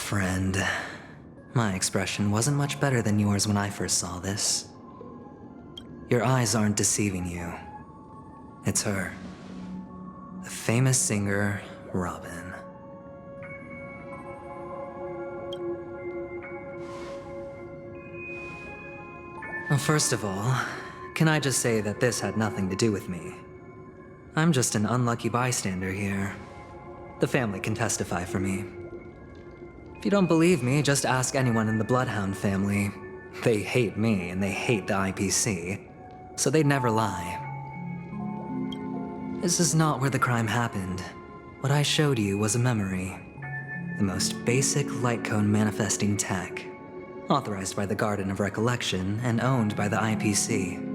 friend. My expression wasn't much better than yours when I first saw this. Your eyes aren't deceiving you. It's her. The famous singer, Robin. Well, first of all, can I just say that this had nothing to do with me? I'm just an unlucky bystander here. The family can testify for me. If you don't believe me, just ask anyone in the Bloodhound family. They hate me and they hate the IPC, so they'd never lie. This is not where the crime happened. What I showed you was a memory. The most basic light cone manifesting tech, authorized by the Garden of Recollection and owned by the IPC.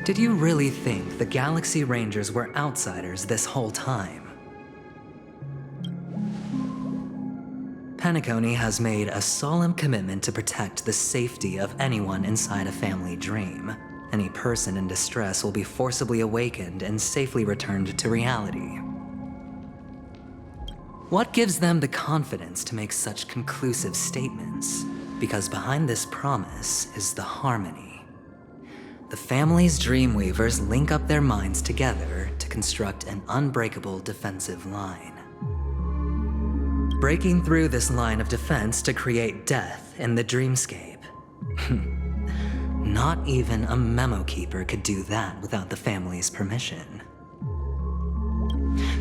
Did you really think the Galaxy Rangers were outsiders this whole time? Penacony has made a solemn commitment to protect the safety of anyone inside a family dream. Any person in distress will be forcibly awakened and safely returned to reality. What gives them the confidence to make such conclusive statements? Because behind this promise is the harmony. The family's Dreamweavers link up their minds together to construct an unbreakable defensive line. Breaking through this line of defense to create death in the Dreamscape. Not even a memo keeper could do that without the family's permission.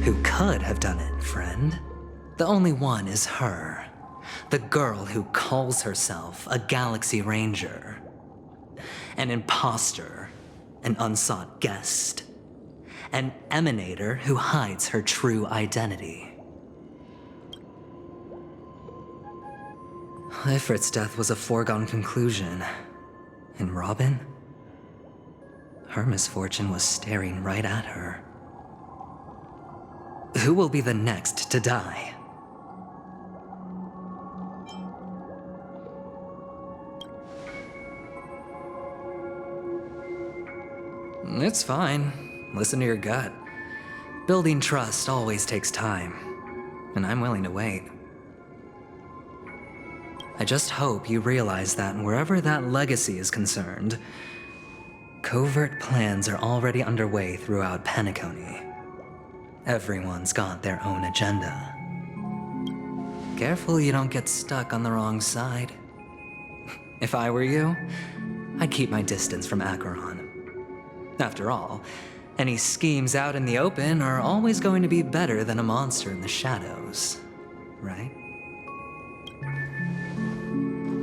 Who could have done it, friend? The only one is her. The girl who calls herself a Galaxy Ranger. An imposter, an unsought guest, an emanator who hides her true identity. Ifrit's death was a foregone conclusion. And Robin? Her misfortune was staring right at her. Who will be the next to die? It's fine. Listen to your gut. Building trust always takes time, and I'm willing to wait. I just hope you realize that wherever that legacy is concerned, covert plans are already underway throughout Penacony. Everyone's got their own agenda. Careful you don't get stuck on the wrong side. If I were you, I'd keep my distance from Acheron. After all, any schemes out in the open are always going to be better than a monster in the shadows, right?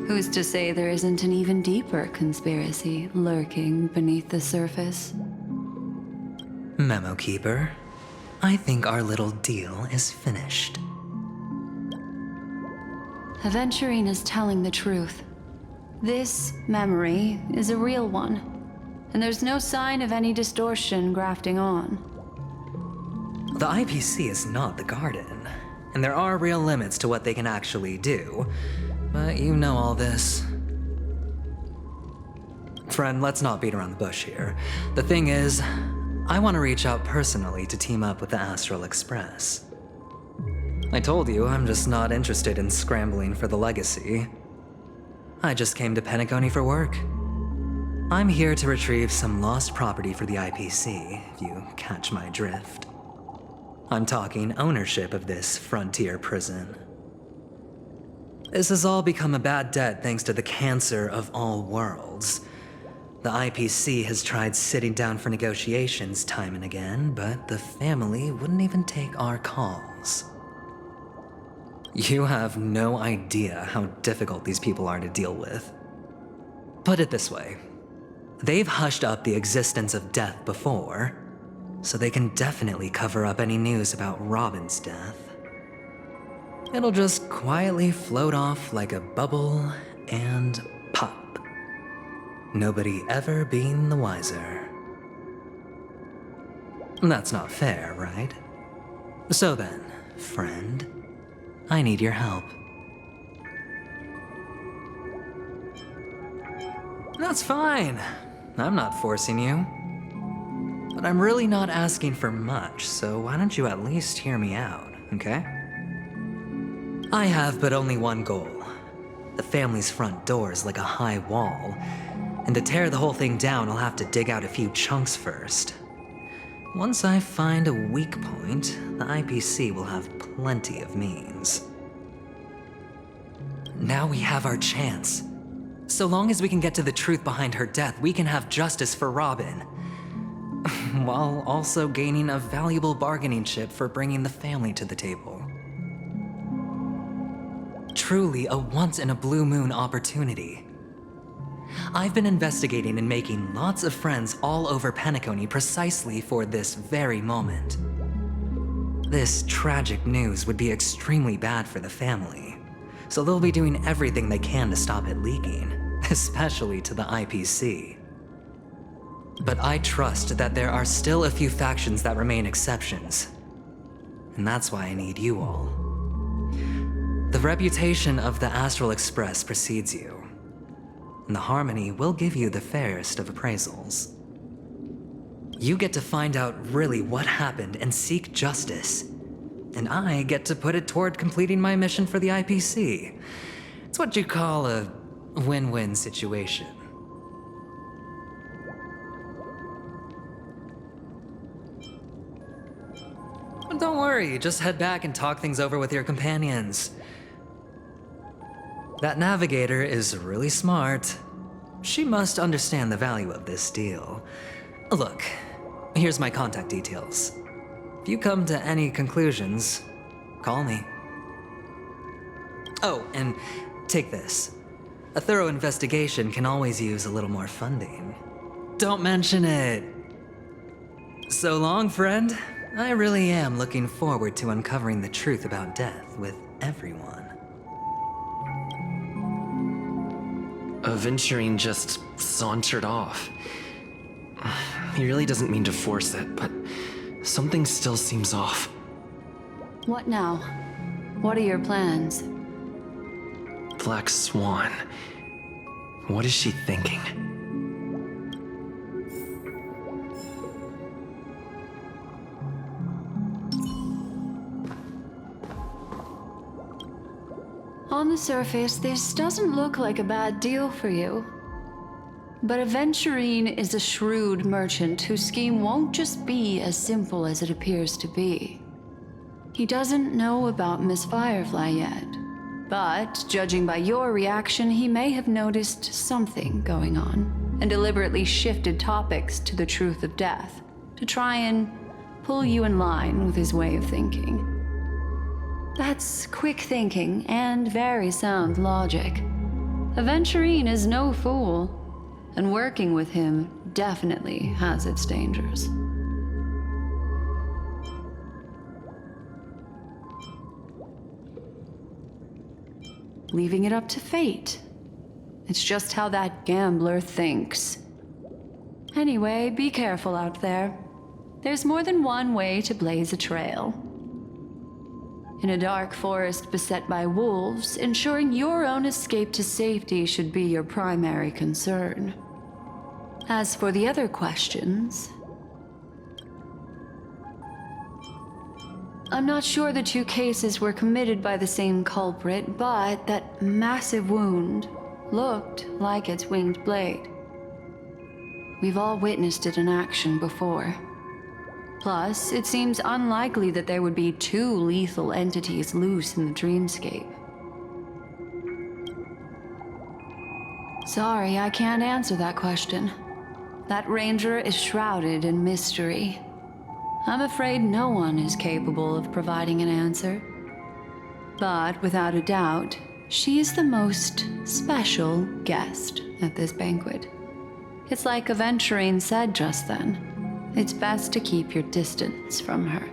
Who's to say there isn't an even deeper conspiracy lurking beneath the surface? Memo Keeper, I think our little deal is finished. Aventurine is telling the truth. This memory is a real one. And there's no sign of any distortion grafting on. The IPC is not the Garden, and there are real limits to what they can actually do. But you know all this. Friend, let's not beat around the bush here. The thing is, I want to reach out personally to team up with the Astral Express. I told you I'm just not interested in scrambling for the legacy. I just came to Penacony for work. I'm here to retrieve some lost property for the IPC, if you catch my drift. I'm talking ownership of this frontier prison. This has all become a bad debt thanks to the cancer of all worlds. The IPC has tried sitting down for negotiations time and again, but the family wouldn't even take our calls. You have no idea how difficult these people are to deal with. Put it this way. They've hushed up the existence of death before, so they can definitely cover up any news about Robin's death. It'll just quietly float off like a bubble and pop. Nobody ever being the wiser. That's not fair, right? So then, friend, I need your help. That's fine. I'm not forcing you. But I'm really not asking for much, so why don't you at least hear me out, okay? I have but only one goal. The family's front door is like a high wall, and to tear the whole thing down, I'll have to dig out a few chunks first. Once I find a weak point, the IPC will have plenty of means. Now we have our chance. So long as we can get to the truth behind her death, we can have justice for Robin, while also gaining a valuable bargaining chip for bringing the family to the table. Truly a once-in-a-blue-moon opportunity. I've been investigating and making lots of friends all over Penacony precisely for this very moment. This tragic news would be extremely bad for the family, so they'll be doing everything they can to stop it leaking, especially to the IPC. But I trust that there are still a few factions that remain exceptions, and that's why I need you all. The reputation of the Astral Express precedes you, and the Harmony will give you the fairest of appraisals. You get to find out really what happened and seek justice, and I get to put it toward completing my mission for the IPC. It's what you call a win-win situation. But don't worry, just head back and talk things over with your companions. That navigator is really smart. She must understand the value of this deal. Look, here's my contact details. If you come to any conclusions, call me. Oh, and take this. A thorough investigation can always use a little more funding. Don't mention it. So long, friend. I really am looking forward to uncovering the truth about death with everyone. Aventurine just sauntered off. He really doesn't mean to force it, but something still seems off. What now? What are your plans? Black Swan. What is she thinking? On the surface, this doesn't look like a bad deal for you. But Aventurine is a shrewd merchant whose scheme won't just be as simple as it appears to be. He doesn't know about Miss Firefly yet, but judging by your reaction, he may have noticed something going on and deliberately shifted topics to the truth of death to try and pull you in line with his way of thinking. That's quick thinking and very sound logic. Aventurine is no fool, and working with him definitely has its dangers. Leaving it up to fate. It's just how that gambler thinks. Anyway, be careful out there. There's more than one way to blaze a trail. In a dark forest beset by wolves, ensuring your own escape to safety should be your primary concern. As for the other questions, I'm not sure the two cases were committed by the same culprit, but that massive wound looked like its winged blade. We've all witnessed it in action before. Plus, it seems unlikely that there would be two lethal entities loose in the Dreamscape. Sorry, I can't answer that question. That ranger is shrouded in mystery. I'm afraid no one is capable of providing an answer. But without a doubt, she is the most special guest at this banquet. It's like Aventurine said just then. It's best to keep your distance from her.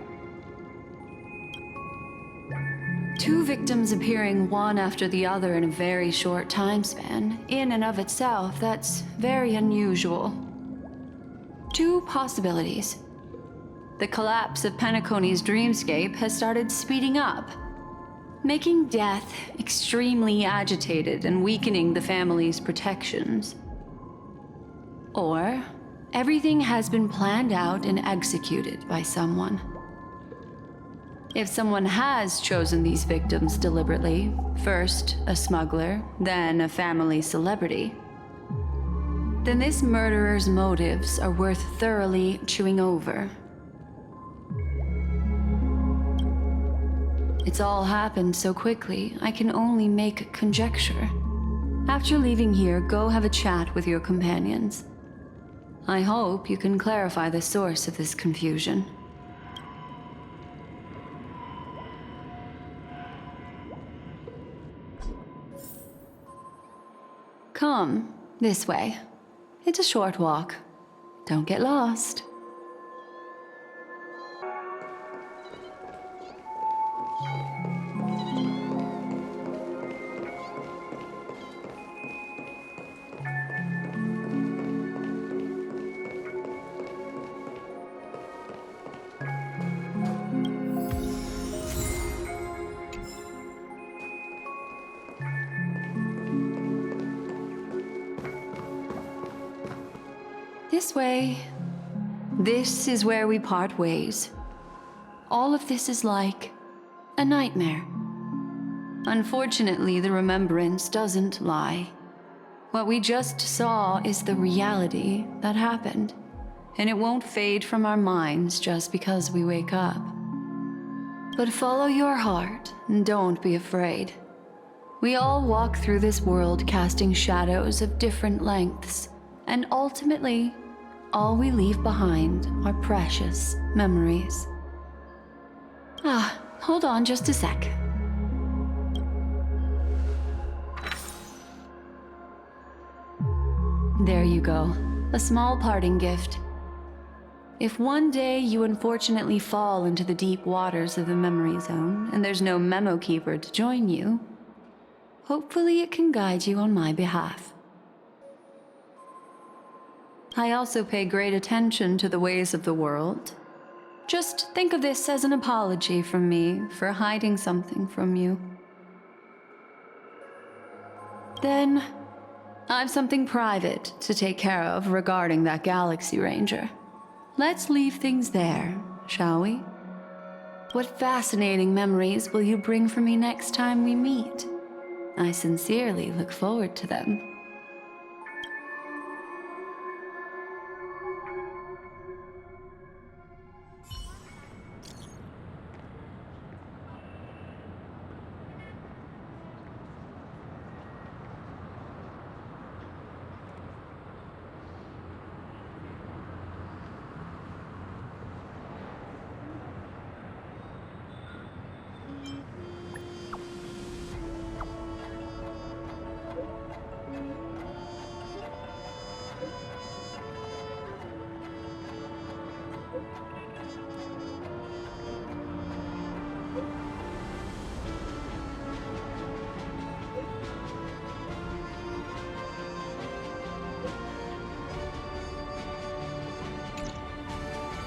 Two victims appearing one after the other in a very short time span, in and of itself, that's very unusual. Two possibilities. The collapse of Penacony's Dreamscape has started speeding up, making death extremely agitated and weakening the family's protections. Or Everything has been planned out and executed by someone. If someone has chosen these victims deliberately, first a smuggler, then a family celebrity, then this murderer's motives are worth thoroughly chewing over. It's all happened so quickly, I can only make conjecture. After leaving here, go have a chat with your companions. I hope you can clarify the source of this confusion. Come, this way. It's a short walk. Don't get lost. This way. This is where we part ways. All of this is like a nightmare. Unfortunately, the remembrance doesn't lie. What we just saw is the reality that happened, and it won't fade from our minds just because we wake up. But follow your heart and don't be afraid. We all walk through this world casting shadows of different lengths, and ultimately, all we leave behind are precious memories. Hold on just a sec. There you go. A small parting gift. If one day you unfortunately fall into the deep waters of the memory zone, and there's no memo keeper to join you, hopefully it can guide you on my behalf. I also pay great attention to the ways of the world. Just think of this as an apology from me for hiding something from you. Then, I've something private to take care of regarding that Galaxy Ranger. Let's leave things there, shall we? What fascinating memories will you bring for me next time we meet? I sincerely look forward to them.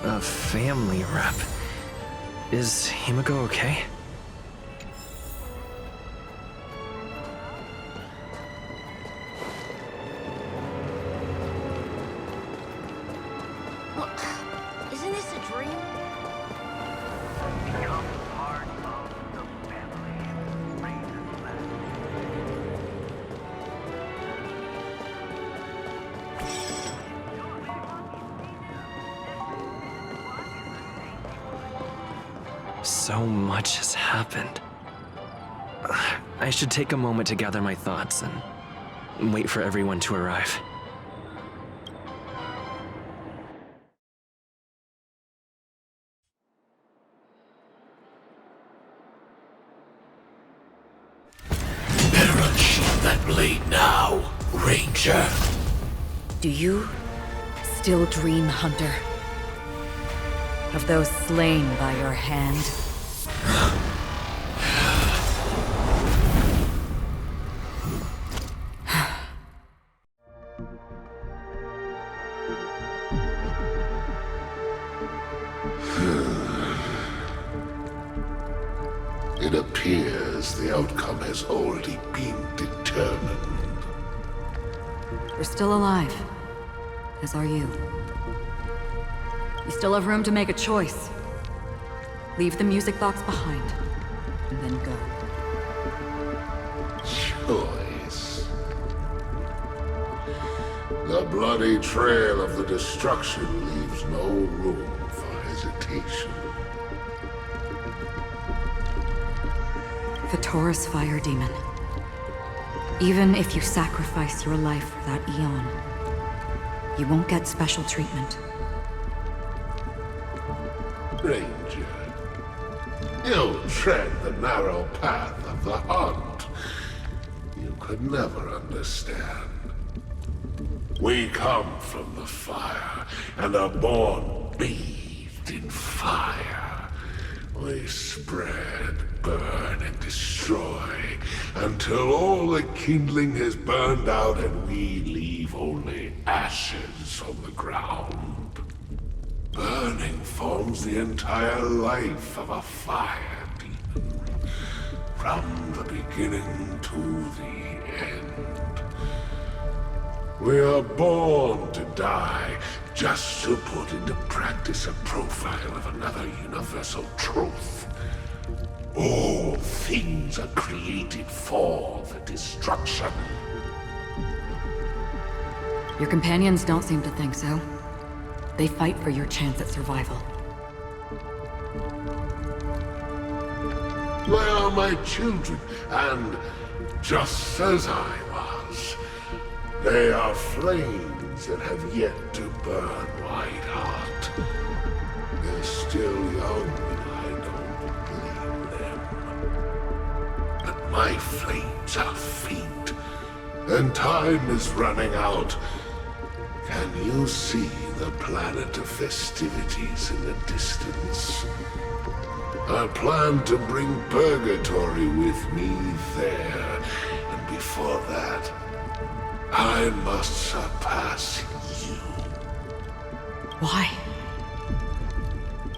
A family rep. Is Himiko okay? Isn't this a dream? Become part of the family. Raises left. So much has happened. I should take a moment to gather my thoughts and wait for everyone to arrive. Better unsheath that blade now, Ranger. Do you still dream, Hunter? Of those slain by your hand? It appears the outcome has already been determined. We're still alive, as are you. You still have room to make a choice. Leave the music box behind, and then go. Choice. The bloody trail of the destruction leaves no room for hesitation. The Taurus Fire Demon. Even if you sacrifice your life for that Eon, you won't get special treatment. Ranger, you tread the narrow path of the hunt. You could never understand. We come from the fire, and are born bathed in fire. We spread, burn, and destroy, until all the kindling has burned out and we leave only ashes on the ground. Burning forms the entire life of a fire demon, from the beginning to the end. We are born to die, just to put into practice a profile of another universal truth. All things are created for the destruction. Your companions don't seem to think so. They fight for your chance at survival. They are my children, and just as I was, they are flames that have yet to burn white hot. They're still young, and I don't blame them. But my flames are faint, and time is running out. Can you see the planet of festivities in the distance? I plan to bring Purgatory with me there, and before that, I must surpass you. Why?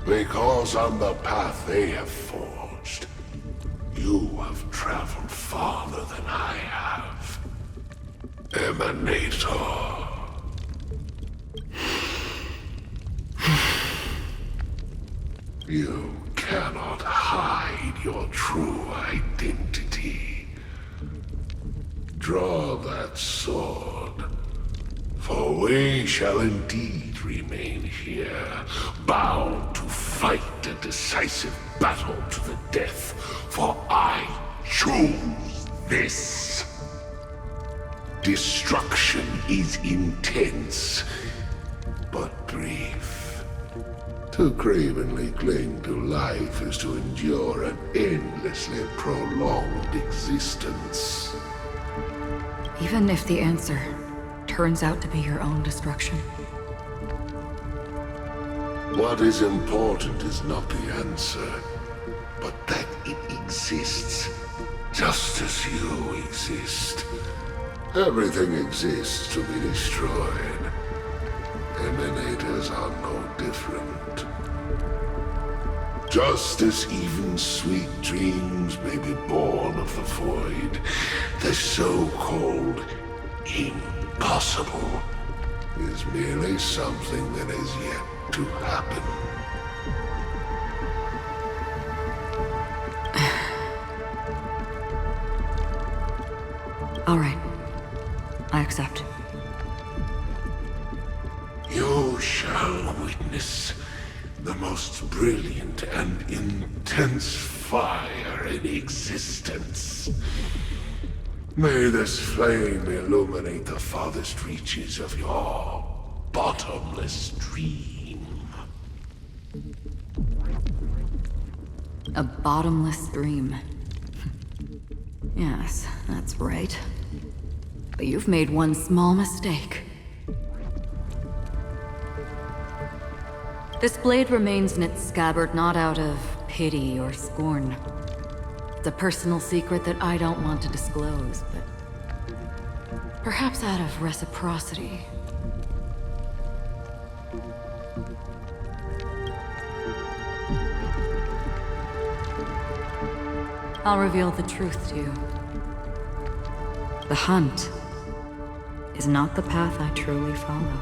Because on the path they have forged, you have traveled farther than I have. Emanator. You cannot hide your true identity. Draw that sword, for we shall indeed remain here, bound to fight a decisive battle to the death, for I choose this. Destruction is intense, but brief. To cravenly cling to life is to endure an endlessly prolonged existence. Even if the answer turns out to be your own destruction. What is important is not the answer, but that it exists, just as you exist. Everything exists to be destroyed. Emanators are no different. Just as even sweet dreams may be born of the void, the so-called impossible is merely something that is yet to happen. All right. I accept. You shall witness the most brilliant and intense fire in existence. May this flame illuminate the farthest reaches of your bottomless dream. A bottomless dream. Yes, that's right. But you've made one small mistake. This blade remains in its scabbard not out of pity or scorn. It's a personal secret that I don't want to disclose, but perhaps out of reciprocity. I'll reveal the truth to you. The hunt is not the path I truly follow.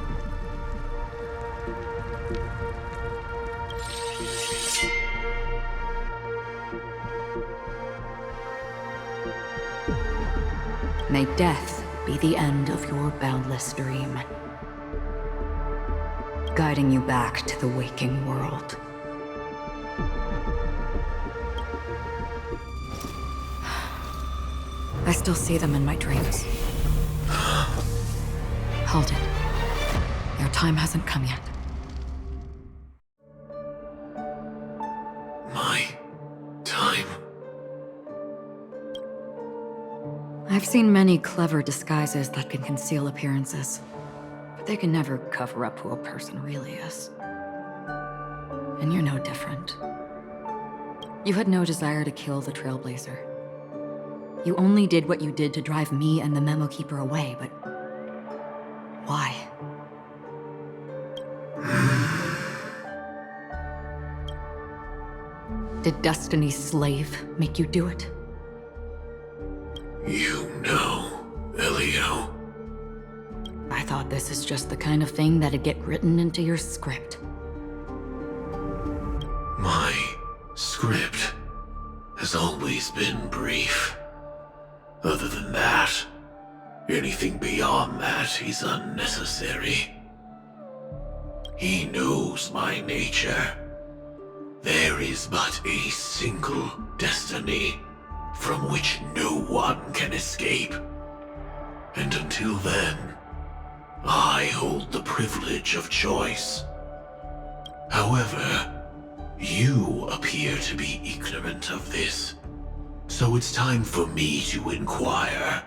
May death be the end of your boundless dream, guiding you back to the waking world. I still see them in my dreams. Hold it. Your time hasn't come yet. My time? I've seen many clever disguises that can conceal appearances, but they can never cover up who a person really is. And you're no different. You had no desire to kill the Trailblazer. You only did what you did to drive me and the Memo Keeper away, but why? Did Destiny's slave make you do it? You know, Elio. I thought this is just the kind of thing that'd get written into your script. My script has always been brief. Other than that, anything beyond that is unnecessary. He knows my nature. There is but a single destiny from which no one can escape. And until then, I hold the privilege of choice. However, you appear to be ignorant of this. So it's time for me to inquire.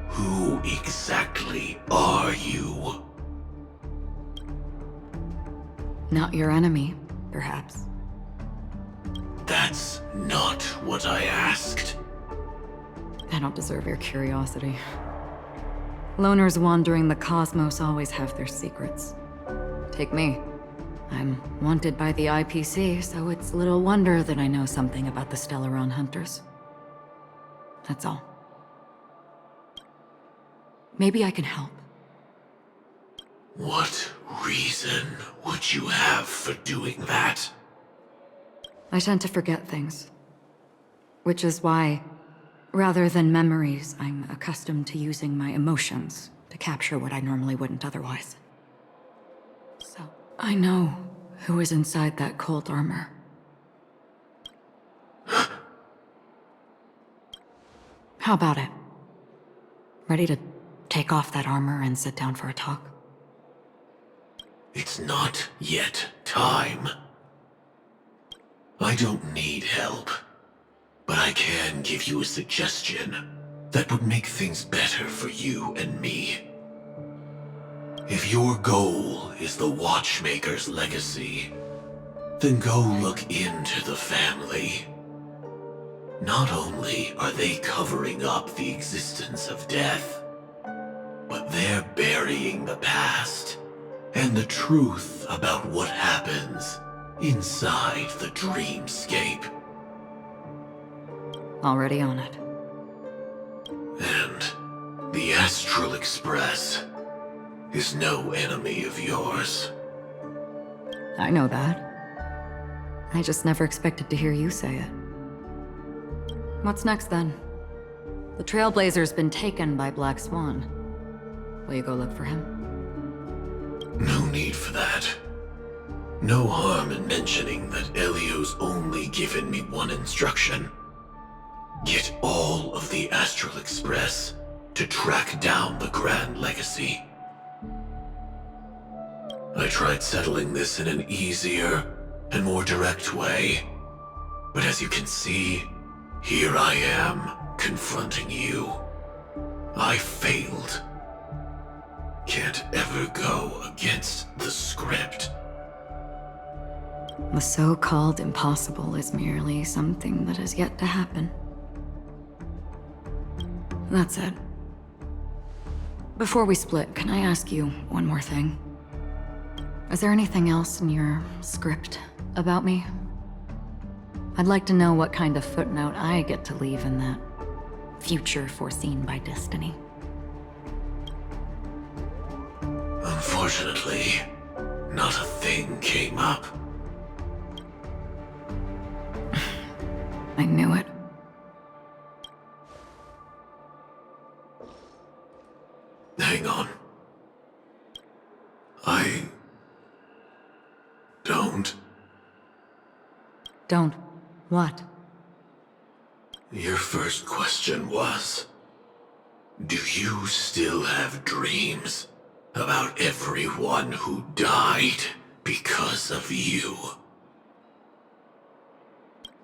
Who exactly are you? Not your enemy, perhaps. That's not what I asked. I don't deserve your curiosity. Loners wandering the cosmos always have their secrets. Take me. I'm wanted by the IPC, so it's little wonder that I know something about the Stellaron Hunters. That's all. Maybe I can help. What reason would you have for doing that? I tend to forget things. Which is why, rather than memories, I'm accustomed to using my emotions to capture what I normally wouldn't otherwise. So, I know who is inside that cold armor. How about it? Ready to take off that armor and sit down for a talk? It's not yet time. I don't need help, but I can give you a suggestion that would make things better for you and me. If your goal is the Watchmaker's legacy, then go look into the family. Not only are they covering up the existence of death, but they're burying the past and the truth about what happens inside the Dreamscape. Already on it. And the Astral Express is no enemy of yours. I know that. I just never expected to hear you say it. What's next, then? The Trailblazer's been taken by Black Swan. Will you go look for him? No need for that. No harm in mentioning that Elio's only given me one instruction. Get all of the Astral Express to track down the Grand Legacy. I tried settling this in an easier and more direct way, but as you can see, here I am, confronting you. I failed. Can't ever go against the script. The so-called impossible is merely something that has yet to happen. That's it. Before we split, can I ask you one more thing? Is there anything else in your script about me? I'd like to know what kind of footnote I get to leave in that future foreseen by destiny. Unfortunately, not a thing came up. I knew it. Don't. What? Your first question was, do you still have dreams about everyone who died because of you?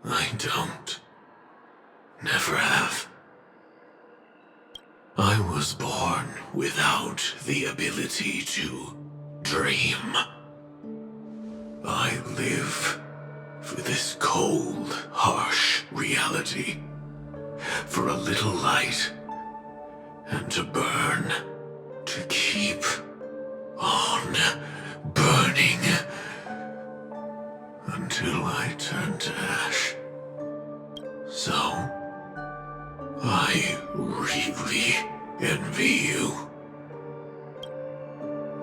I don't. Never have. I was born without the ability to dream. I live for this cold, harsh reality. For a little light, and to burn, to keep on burning, until I turn to ash. So, I really envy you.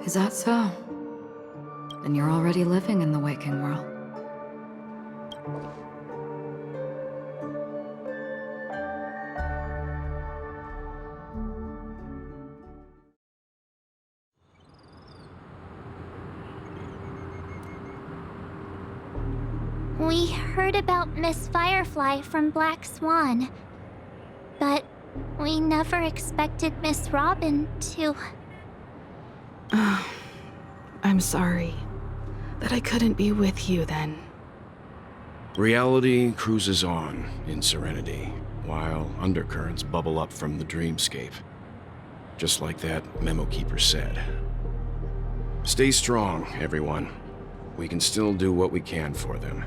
Is that so? Then you're already living in the waking world. We heard about Miss Firefly from Black Swan, but we never expected Miss Robin to... I'm sorry that I couldn't be with you then. Reality cruises on in serenity, while undercurrents bubble up from the dreamscape. Just like that memo keeper said. Stay strong, everyone. We can still do what we can for them.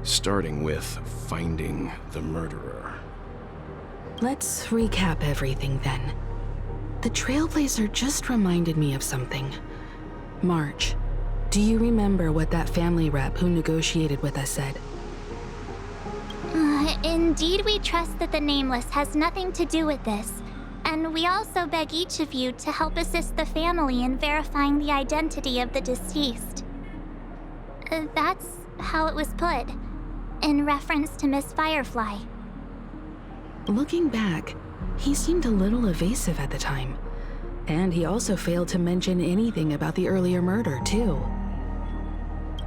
Starting with finding the murderer. Let's recap everything then. The Trailblazer just reminded me of something. March, do you remember what that family rep who negotiated with us said? Indeed, we trust that the Nameless has nothing to do with this. And we also beg each of you to help assist the family in verifying the identity of the deceased. That's how it was put, in reference to Miss Firefly. Looking back, he seemed a little evasive at the time. And he also failed to mention anything about the earlier murder, too.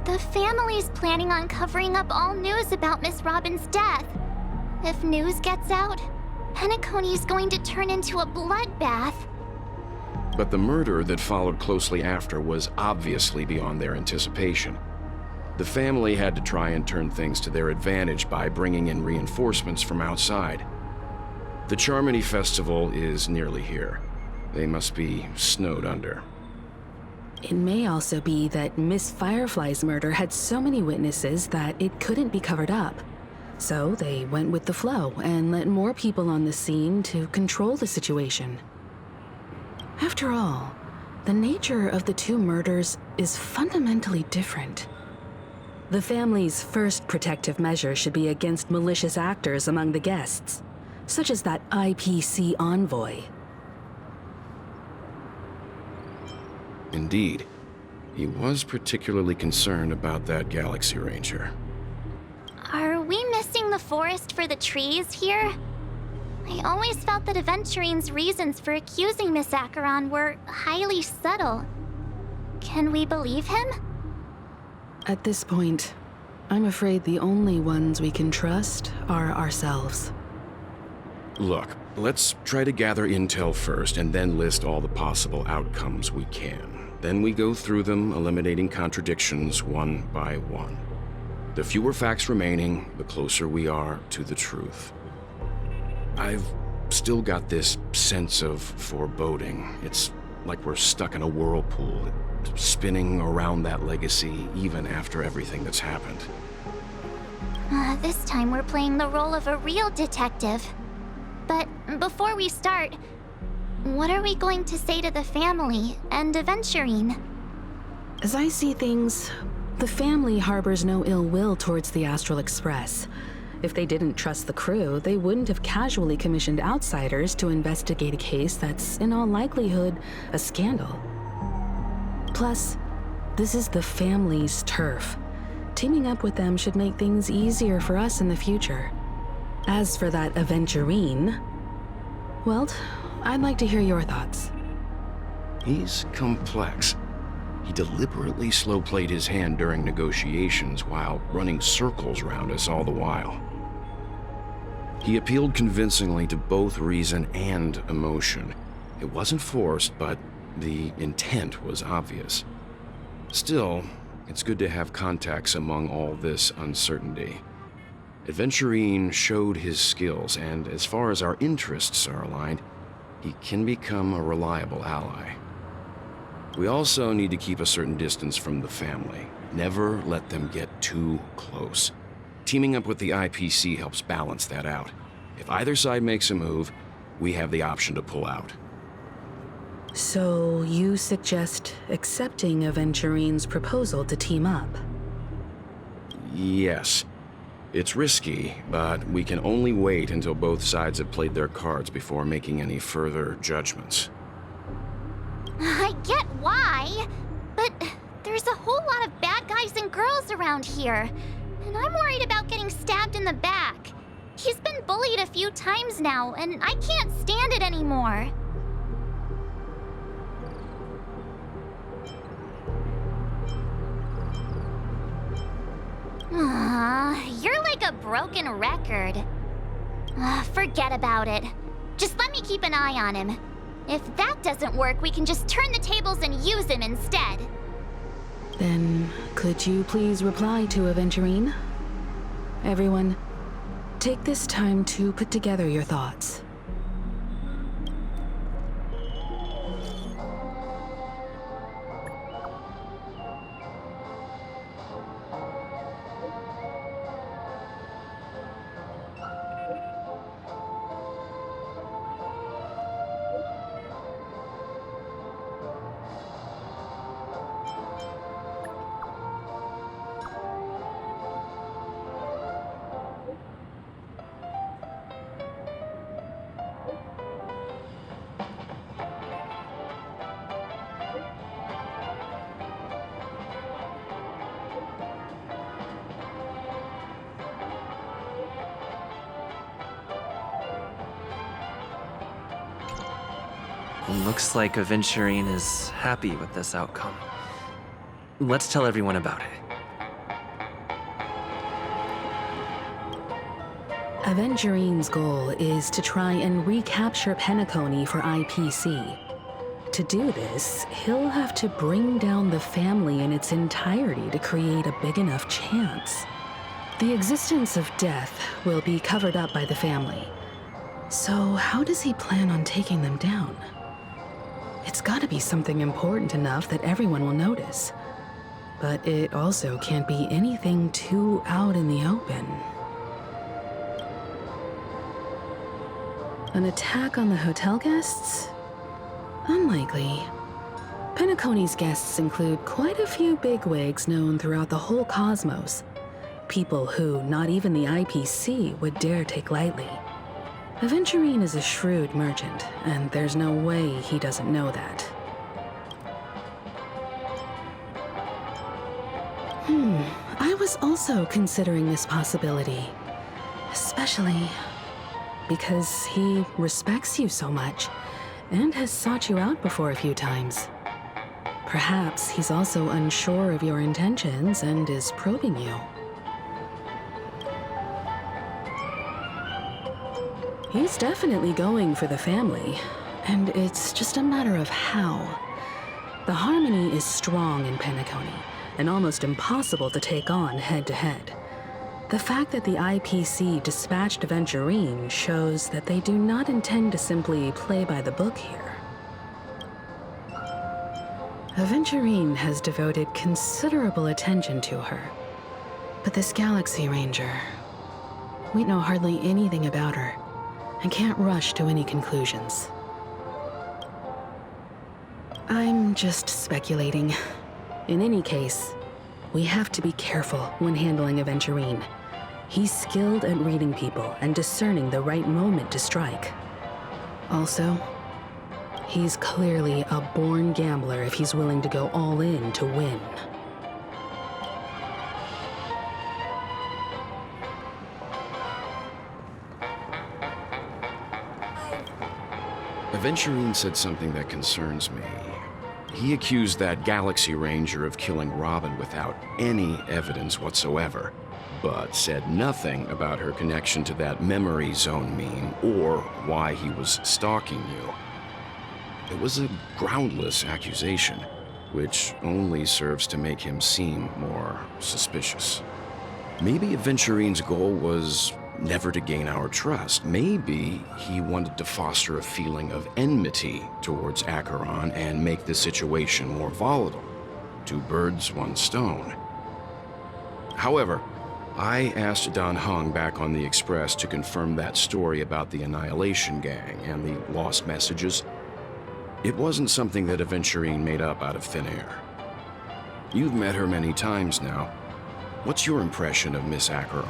The family's planning on covering up all news about Miss Robin's death. If news gets out, Penacony's going to turn into a bloodbath. But the murder that followed closely after was obviously beyond their anticipation. The family had to try and turn things to their advantage by bringing in reinforcements from outside. The Charmony Festival is nearly here. They must be snowed under. It may also be that Miss Firefly's murder had so many witnesses that it couldn't be covered up. So they went with the flow and let more people on the scene to control the situation. After all, the nature of the two murders is fundamentally different. The family's first protective measure should be against malicious actors among the guests, such as that IPC envoy. Indeed. He was particularly concerned about that Galaxy Ranger. Are we missing the forest for the trees here? I always felt that Aventurine's reasons for accusing Miss Acheron were highly subtle. Can we believe him? At this point, I'm afraid the only ones we can trust are ourselves. Look, let's try to gather intel first and then list all the possible outcomes we can. Then we go through them, eliminating contradictions one by one. The fewer facts remaining, the closer we are to the truth. I've still got this sense of foreboding. It's like we're stuck in a whirlpool, spinning around that legacy even after everything that's happened. This time we're playing the role of a real detective. But before we start, what are we going to say to the family and Aventurine? As I see things, the family harbors no ill will towards the Astral Express. If they didn't trust the crew, they wouldn't have casually commissioned outsiders to investigate a case that's, in all likelihood, a scandal. Plus, this is the family's turf. Teaming up with them should make things easier for us in the future. As for that Aventurine, well, I'd like to hear your thoughts. He's complex. He deliberately slow-played his hand during negotiations while running circles around us all the while. He appealed convincingly to both reason and emotion. It wasn't forced, but the intent was obvious. Still, it's good to have contacts among all this uncertainty. Aventurine showed his skills, and as far as our interests are aligned, he can become a reliable ally. We also need to keep a certain distance from the family. Never let them get too close. Teaming up with the IPC helps balance that out. If either side makes a move, we have the option to pull out. So you suggest accepting Aventurine's proposal to team up? Yes. It's risky, but we can only wait until both sides have played their cards before making any further judgments. I get why, but there's a whole lot of bad guys and girls around here, and I'm worried about getting stabbed in the back. He's been bullied a few times now, and I can't stand it anymore. You're like a broken record. Forget about it. Just let me keep an eye on him. If that doesn't work, we can just turn the tables and use him instead. Then, could you please reply to Aventurine? Everyone, take this time to put together your thoughts. Looks like Aventurine is happy with this outcome. Let's tell everyone about it. Aventurine's goal is to try and recapture Penacony for IPC. To do this, he'll have to bring down the family in its entirety to create a big enough chance. The existence of death will be covered up by the family. So how does he plan on taking them down? It's gotta be something important enough that everyone will notice. But it also can't be anything too out in the open. An attack on the hotel guests? Unlikely. Penacony's guests include quite a few bigwigs known throughout the whole cosmos. People who not even the IPC would dare take lightly. Aventurine is a shrewd merchant, and there's no way he doesn't know that. I was also considering this possibility. Especially because he respects you so much, and has sought you out before a few times. Perhaps he's also unsure of your intentions and is probing you. He's definitely going for the family, and it's just a matter of how. The harmony is strong in Penacony, and almost impossible to take on head-to-head. The fact that the IPC dispatched Aventurine shows that they do not intend to simply play by the book here. Aventurine has devoted considerable attention to her. But this Galaxy Ranger, we know hardly anything about her, and can't rush to any conclusions. I'm just speculating. In any case, we have to be careful when handling Aventurine. He's skilled at reading people and discerning the right moment to strike. Also, he's clearly a born gambler if he's willing to go all in to win. Aventurine said something that concerns me. He accused that Galaxy Ranger of killing Robin without any evidence whatsoever, but said nothing about her connection to that memory zone meme or why he was stalking you. It was a groundless accusation, which only serves to make him seem more suspicious. Maybe Aventurine's goal was never to gain our trust. Maybe he wanted to foster a feeling of enmity towards Acheron and make the situation more volatile. 2 birds, 1 stone. However, I asked Dan Heng back on the Express to confirm that story about the Annihilation Gang and the lost messages. It wasn't something that Aventurine made up out of thin air. You've met her many times now. What's your impression of Miss Acheron?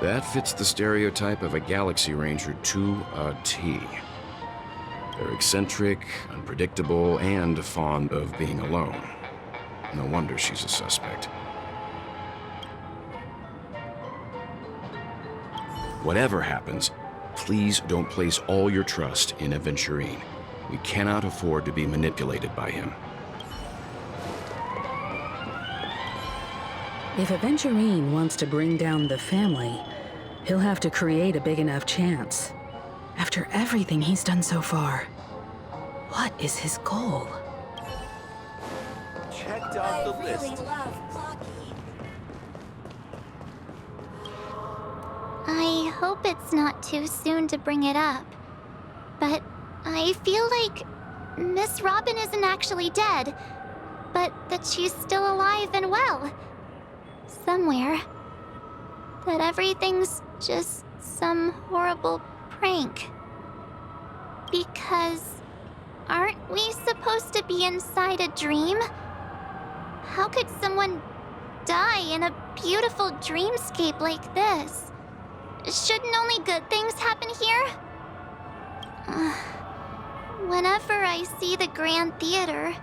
That fits the stereotype of a Galaxy Ranger to a T. They're eccentric, unpredictable, and fond of being alone. No wonder she's a suspect. Whatever happens, please don't place all your trust in Aventurine. We cannot afford to be manipulated by him. If Aventurine wants to bring down the family, he'll have to create a big enough chance. After everything he's done so far, what is his goal? Checked off the list. I hope it's not too soon to bring it up, but I feel like Miss Robin isn't actually dead, but that she's still alive and well. Somewhere. That everything's just some horrible prank. Because aren't we supposed to be inside a dream? How could someone die in a beautiful dreamscape like this? Shouldn't only good things happen here? Whenever I see the Grand Theater,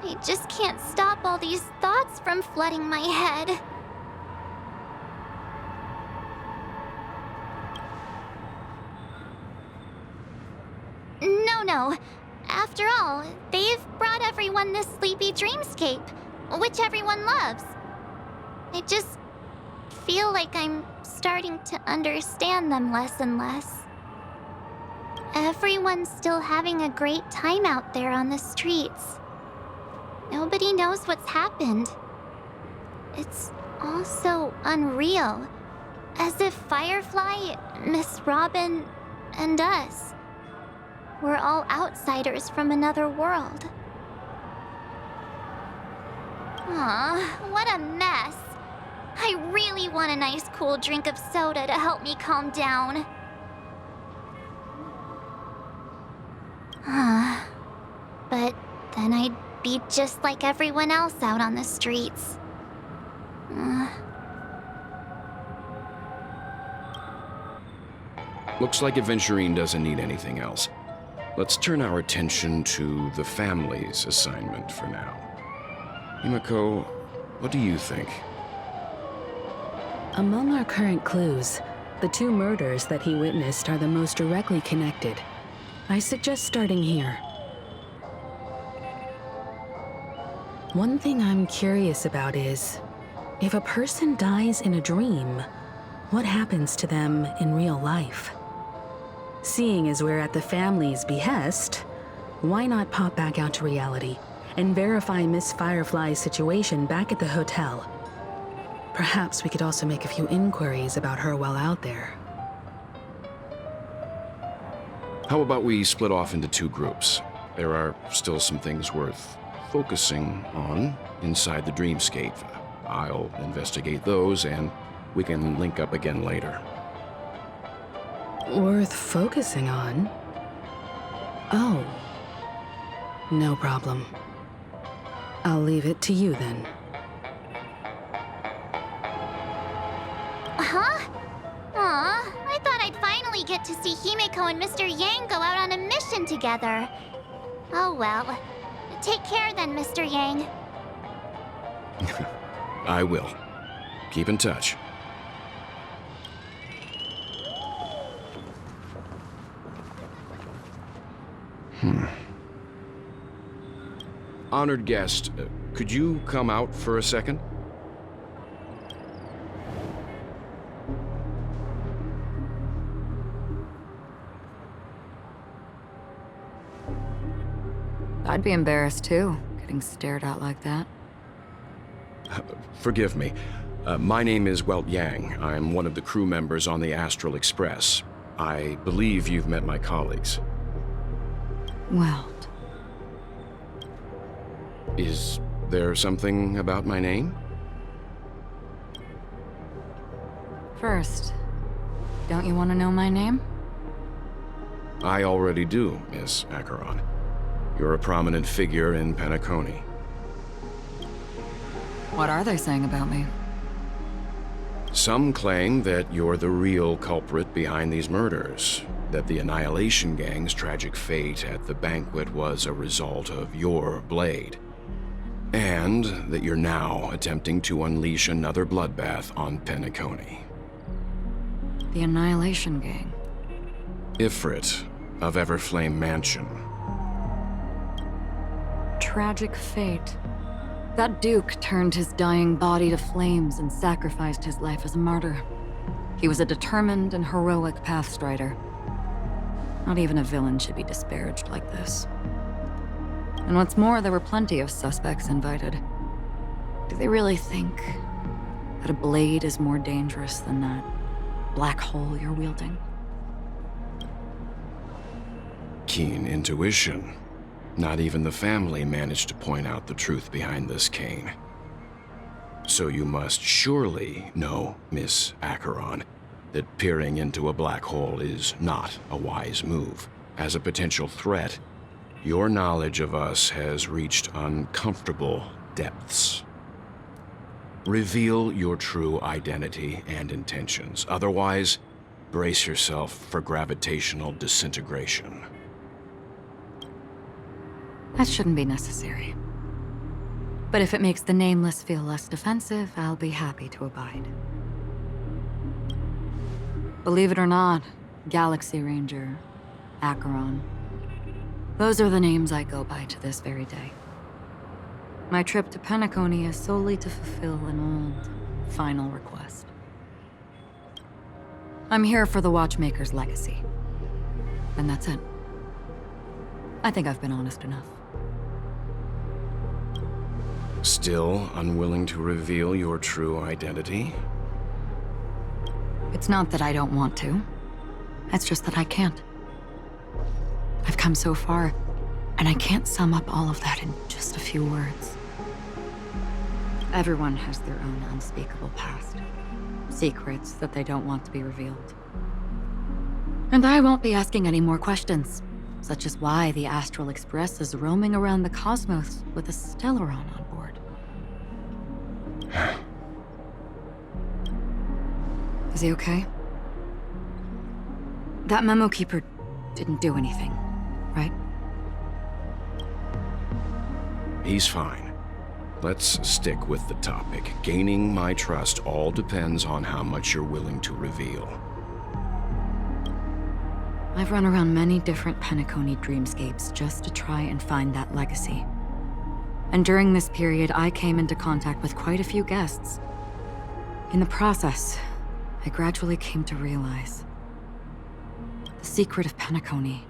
I just can't stop all these thoughts from flooding my head. No. After all, they've brought everyone this sleepy dreamscape, which everyone loves. I just feel like I'm starting to understand them less and less. Everyone's still having a great time out there on the streets. Nobody knows what's happened. It's all so unreal. As if Firefly, Miss Robin, and us were all outsiders from another world. Aw, what a mess. I really want a nice cool drink of soda to help me calm down. But then I'd be just like everyone else out on the streets. Looks like Aventurine doesn't need anything else. Let's turn our attention to the family's assignment for now. Himiko, what do you think? Among our current clues, the 2 murders that he witnessed are the most directly connected. I suggest starting here. One thing I'm curious about is, if a person dies in a dream, what happens to them in real life? Seeing as we're at the family's behest, why not pop back out to reality and verify Miss Firefly's situation back at the hotel? Perhaps we could also make a few inquiries about her while out there. How about we split off into 2 groups? There are still some things worth focusing on inside the dreamscape. I'll investigate those, and we can link up again later. Worth focusing on? Oh. No problem. I'll leave it to you then. Huh? Aw, I thought I'd finally get to see Himiko and Mr. Yang go out on a mission together. Oh well. Take care then, Mr. Yang. I will. Keep in touch. Honored guest, could you come out for a second? I'd be embarrassed too, getting stared at like that. Forgive me. My name is Welt Yang. I'm one of the crew members on the Astral Express. I believe you've met my colleagues. Welt. Is there something about my name? First, don't you want to know my name? I already do, Miss Acheron. You're a prominent figure in Penacony. What are they saying about me? Some claim that you're the real culprit behind these murders, that the Annihilation Gang's tragic fate at the banquet was a result of your blade, and that you're now attempting to unleash another bloodbath on Penacony. The Annihilation Gang. Ifrit of Everflame Mansion. Tragic fate. That Duke turned his dying body to flames and sacrificed his life as a martyr. He was a determined and heroic pathstrider. Not even a villain should be disparaged like this. And what's more, there were plenty of suspects invited. Do they really think that a blade is more dangerous than that black hole you're wielding? Keen intuition. Not even the family managed to point out the truth behind this cane. So you must surely know, Miss Acheron, that peering into a black hole is not a wise move. As a potential threat, your knowledge of us has reached uncomfortable depths. Reveal your true identity and intentions. Otherwise, brace yourself for gravitational disintegration. That shouldn't be necessary. But if it makes the Nameless feel less defensive, I'll be happy to abide. Believe it or not, Galaxy Ranger, Acheron, those are the names I go by to this very day. My trip to Penacony is solely to fulfill an old, final request. I'm here for the Watchmaker's legacy. And that's it. I think I've been honest enough. Still unwilling to reveal your true identity? It's not that I don't want to. It's just that I can't. I've come so far, and I can't sum up all of that in just a few words. Everyone has their own unspeakable past. Secrets that they don't want to be revealed. And I won't be asking any more questions, such as why the Astral Express is roaming around the cosmos with a Stellaron on board. Is he okay? That memo keeper didn't do anything, right? He's fine. Let's stick with the topic. Gaining my trust all depends on how much you're willing to reveal. I've run around many different Penacony dreamscapes just to try and find that legacy. And during this period, I came into contact with quite a few guests. In the process, I gradually came to realize the secret of Penacony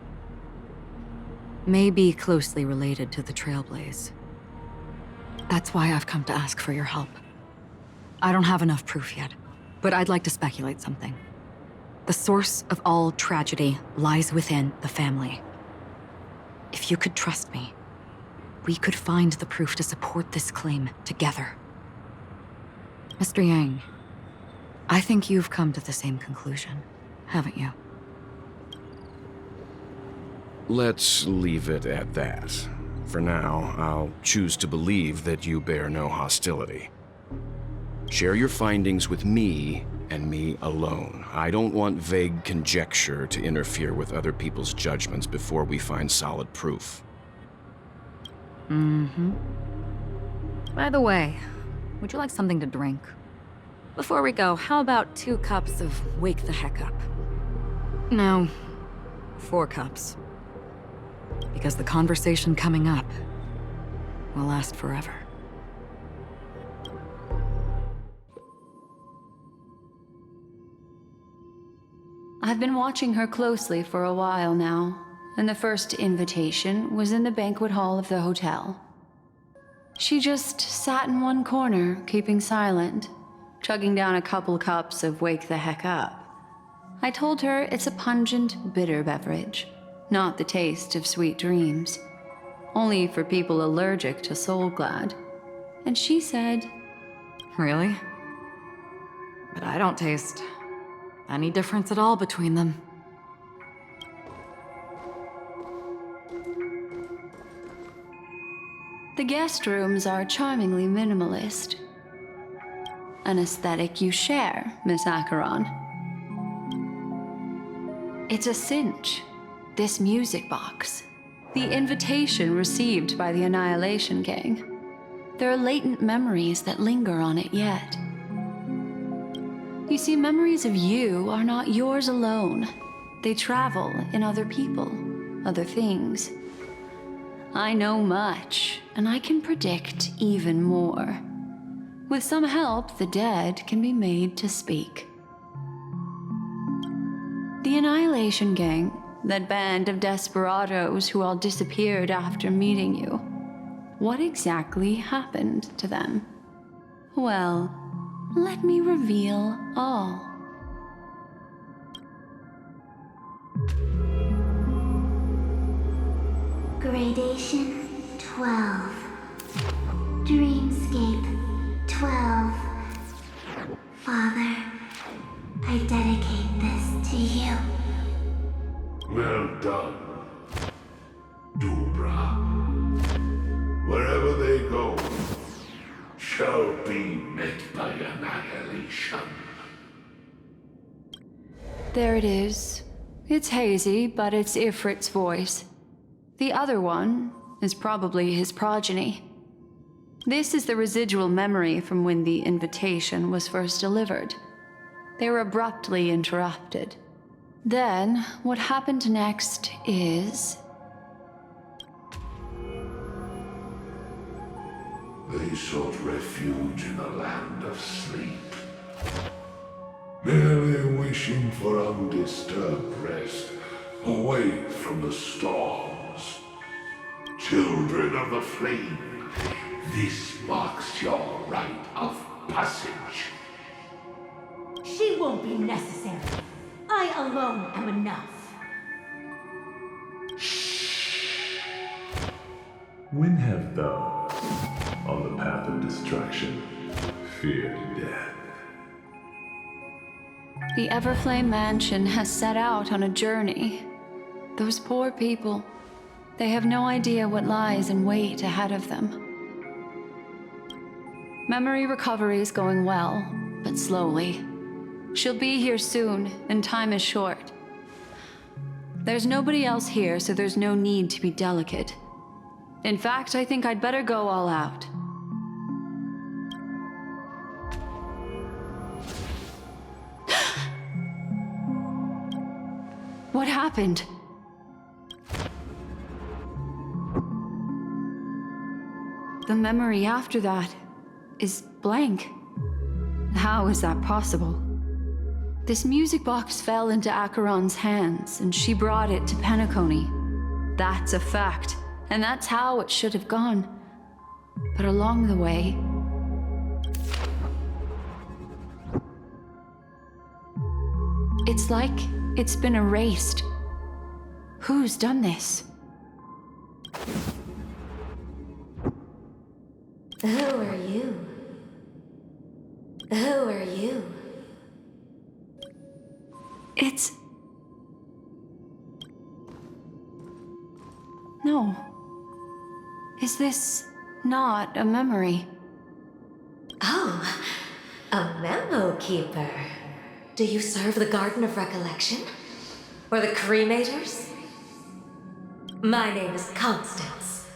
may be closely related to the Trailblaze. That's why I've come to ask for your help. I don't have enough proof yet, but I'd like to speculate something. The source of all tragedy lies within the family. If you could trust me, we could find the proof to support this claim together. Mr. Yang, I think you've come to the same conclusion, haven't you? Let's leave it at that. For now, I'll choose to believe that you bear no hostility. Share your findings with me and me alone. I don't want vague conjecture to interfere with other people's judgments before we find solid proof. By the way, would you like something to drink? Before we go, how about 2 cups of Wake the Heck Up? No, 4 cups. Because the conversation coming up will last forever. I've been watching her closely for a while now, and the first invitation was in the banquet hall of the hotel. She just sat in one corner, keeping silent, chugging down a couple cups of Wake the Heck Up. I told her it's a pungent, bitter beverage, not the taste of sweet dreams, only for people allergic to Soul Glad. And she said, Really? But I don't taste any difference at all between them. the guest rooms are charmingly minimalist. An aesthetic you share, Miss Acheron. It's a cinch, this music box. The invitation received by the Annihilation Gang. There are latent memories that linger on it yet. You see, memories of you are not yours alone. They travel in other people, other things. I know much, and I can predict even more. With some help, the dead can be made to speak. The Annihilation Gang, that band of desperados who all disappeared after meeting you. What exactly happened to them? Well, let me reveal all. Gradation 12. Dreamscape 12. Father, I dedicate this to you. Well done, Dubra. Wherever they go, shall be met by annihilation. There it is. It's hazy, but it's Ifrit's voice. The other one is probably his progeny. This is the residual memory from when the invitation was first delivered. They were abruptly interrupted. Then, what happened next is... They sought refuge in a land of sleep, merely wishing for undisturbed rest away from the storms. Children of the flame, this marks your rite of passage. She won't be necessary. I alone am enough. When have those on the path of destruction feared death? The Everflame Mansion has set out on a journey. Those poor people, they have no idea what lies in wait ahead of them. Memory recovery is going well, but slowly. She'll be here soon, and time is short. There's nobody else here, so there's no need to be delicate. In fact, I think I'd better go all out. What happened? The memory after that is blank. How is that possible? This music box fell into Acheron's hands, and she brought it to Penacony. That's a fact, and that's how it should have gone. But along the way... it's like it's been erased. Who's done this? Who are you? Who are you? It's... No. Is this not a memory? Oh, a memo keeper. Do you serve the Garden of Recollection? Or the Cremators? My name is Constance.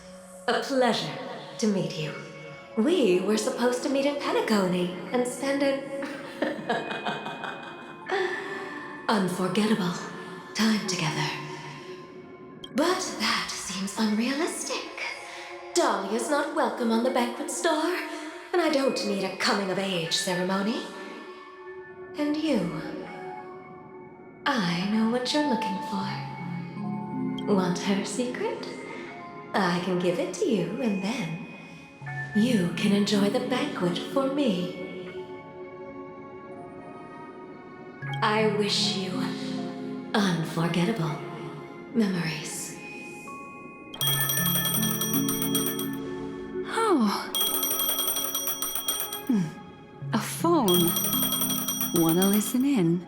A pleasure to meet you. We were supposed to meet in Penacony and spend an unforgettable time together. But that unrealistic. Dahlia's not welcome on the banquet star, and I don't need a coming-of-age ceremony. And you, I know what you're looking for. Want her secret? I can give it to you, and then you can enjoy the banquet for me. I wish you unforgettable memories. Oh. A phone. Wanna listen in?